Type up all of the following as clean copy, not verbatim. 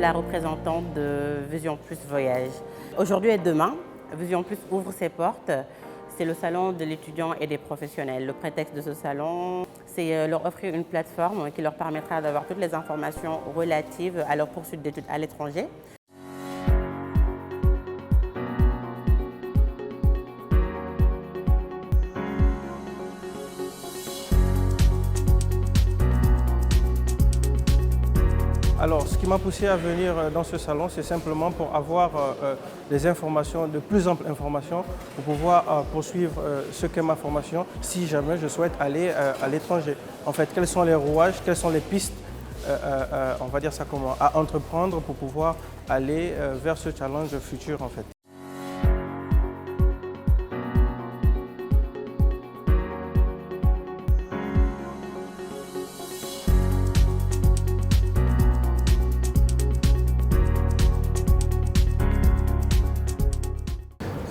suis la représentante de Vision Plus Voyage. Aujourd'hui et demain, Vision Plus ouvre ses portes. C'est le salon de l'étudiant et des professionnels. Le prétexte de ce salon, c'est leur offrir une plateforme qui leur permettra d'avoir toutes les informations relatives à leur poursuite d'études à l'étranger. Alors, ce qui m'a poussé à venir dans ce salon, c'est simplement pour avoir des informations, de plus amples informations, pour pouvoir poursuivre ce qu'est ma formation si jamais je souhaite aller à l'étranger. En fait, quels sont les rouages, quelles sont les pistes, on va dire ça comment, à entreprendre pour pouvoir aller vers ce challenge futur en fait.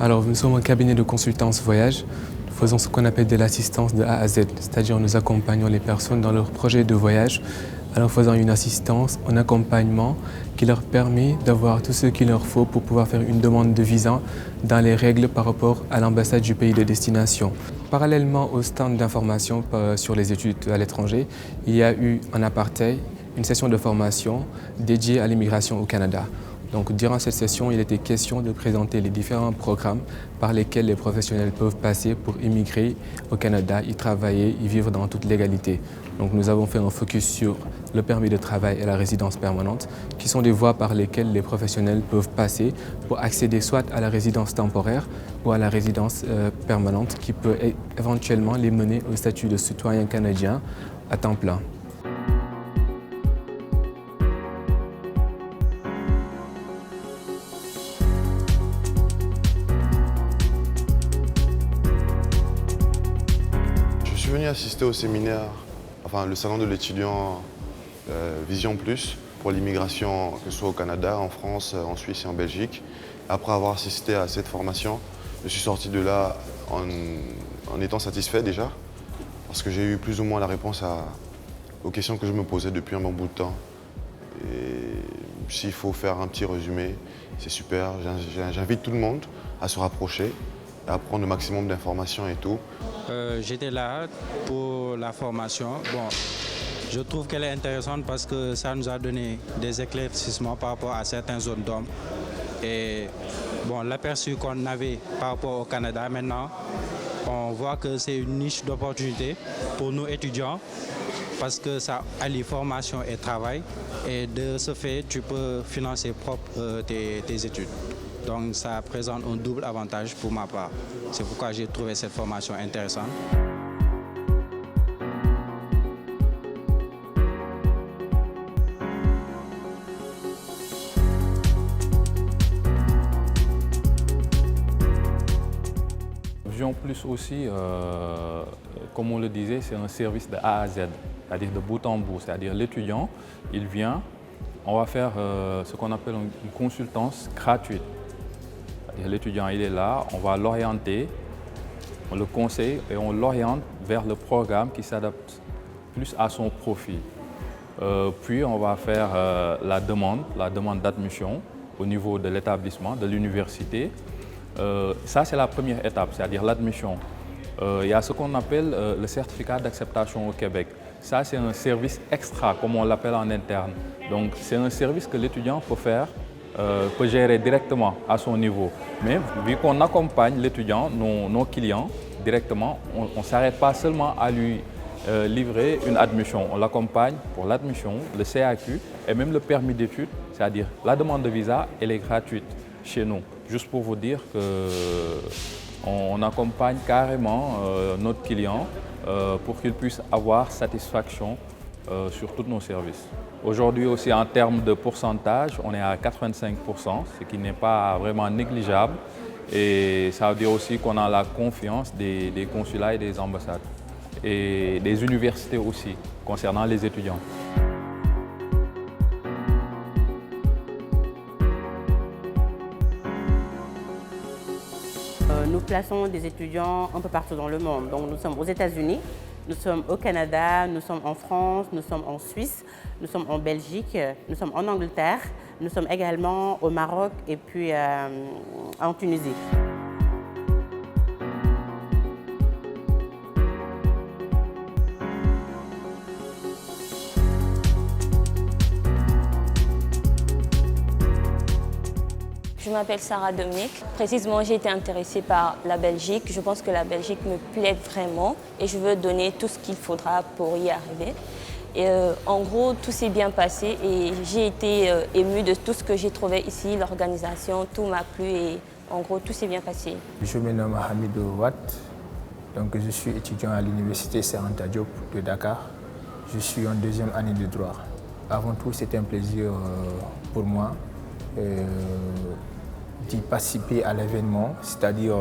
Alors, nous sommes un cabinet de consultance voyage. Nous faisons ce qu'on appelle de l'assistance de A à Z, c'est-à-dire nous accompagnons les personnes dans leur projet de voyage en leur faisant une assistance, un accompagnement qui leur permet d'avoir tout ce qu'il leur faut pour pouvoir faire une demande de visa dans les règles par rapport à l'ambassade du pays de destination. Parallèlement au stand d'information sur les études à l'étranger, il y a eu en aparté une session de formation dédiée à l'immigration au Canada. Donc, durant cette session, il était question de présenter les différents programmes par lesquels les professionnels peuvent passer pour immigrer au Canada, y travailler, y vivre dans toute légalité. Donc, nous avons fait un focus sur le permis de travail et la résidence permanente, qui sont des voies par lesquelles les professionnels peuvent passer pour accéder soit à la résidence temporaire ou à la résidence permanente, qui peut éventuellement les mener au statut de citoyen canadien à temps plein. Je suis venu assister au séminaire, enfin le salon de l'étudiant Vision Plus pour l'immigration, que ce soit au Canada, en France, en Suisse et en Belgique. Après avoir assisté à cette formation, je suis sorti de là en étant satisfait déjà, parce que j'ai eu plus ou moins la réponse aux questions que je me posais depuis un bon bout de temps. Et s'il faut faire un petit résumé, c'est super. J'invite tout le monde à se rapprocher, à prendre le maximum d'informations et tout. J'étais là pour la formation. Bon, je trouve qu'elle est intéressante parce que ça nous a donné des éclaircissements par rapport à certaines zones d'ombre. Et bon, l'aperçu qu'on avait par rapport au Canada maintenant, on voit que c'est une niche d'opportunité pour nous étudiants parce que ça allie formation et travail. Et de ce fait, tu peux financer tes études. Donc ça présente un double avantage pour ma part. C'est pourquoi j'ai trouvé cette formation intéressante. Vision Plus aussi, comme on le disait, c'est un service de A à Z, c'est-à-dire de bout en bout. C'est-à-dire l'étudiant, il vient, on va faire ce qu'on appelle une consultance gratuite. L'étudiant, il est là, on va l'orienter, on le conseille et on l'oriente vers le programme qui s'adapte plus à son profil. Puis on va faire la demande d'admission au niveau de l'établissement, de l'université. Ça, c'est la première étape, c'est-à-dire l'admission. Il y a ce qu'on appelle le certificat d'acceptation au Québec. Ça, c'est un service extra, comme on l'appelle en interne. Donc, c'est un service que l'étudiant peut faire, peut gérer directement à son niveau. Mais vu qu'on accompagne l'étudiant, nos clients, directement, on ne s'arrête pas seulement à lui livrer une admission. On l'accompagne pour l'admission, le CAQ et même le permis d'études, c'est-à-dire la demande de visa, elle est gratuite chez nous. Juste pour vous dire qu'on accompagne carrément notre client pour qu'il puisse avoir satisfaction sur tous nos services. Aujourd'hui aussi, en termes de pourcentage, on est à 85%, ce qui n'est pas vraiment négligeable. Et ça veut dire aussi qu'on a la confiance des consulats et des ambassades. Et des universités aussi, concernant les étudiants. Nous plaçons des étudiants un peu partout dans le monde. Donc nous sommes aux États-Unis, nous sommes au Canada, nous sommes en France, nous sommes en Suisse, nous sommes en Belgique, nous sommes en Angleterre, Nous sommes également au Maroc et puis en Tunisie. Je m'appelle Sarah Dominique. Précisément, j'ai été intéressée par la Belgique. Je pense que la Belgique me plaît vraiment et je veux donner tout ce qu'il faudra pour y arriver. Et en gros, tout s'est bien passé et j'ai été émue de tout ce que j'ai trouvé ici, l'organisation, tout m'a plu et en gros, tout s'est bien passé. Je me nomme Hamidou Watt, donc je suis étudiant à l'université Cheikh Anta Diop de Dakar. Je suis en deuxième année de droit. Avant tout, c'est un plaisir pour moi d'y participer à l'événement, c'est-à-dire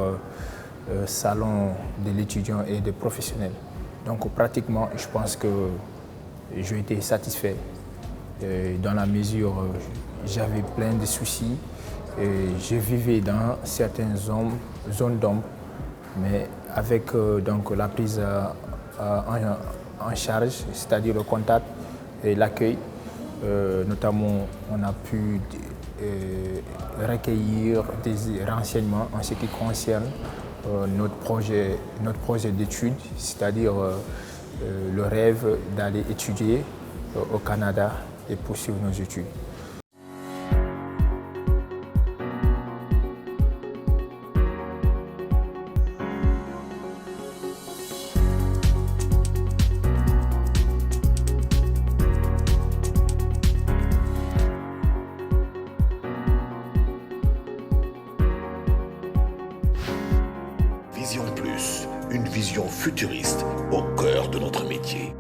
salon de l'étudiant et des professionnels. Donc pratiquement, je pense que j'ai été satisfait dans la mesure où j'avais plein de soucis. Je vivais dans certaines zones d'ombre, mais avec donc, la prise en charge, c'est-à-dire le contact et l'accueil, notamment on a pu recueillir des renseignements en ce qui concerne notre projet d'études, c'est-à-dire le rêve d'aller étudier au Canada et poursuivre nos études. Vision Plus, une vision futuriste au cœur de notre métier.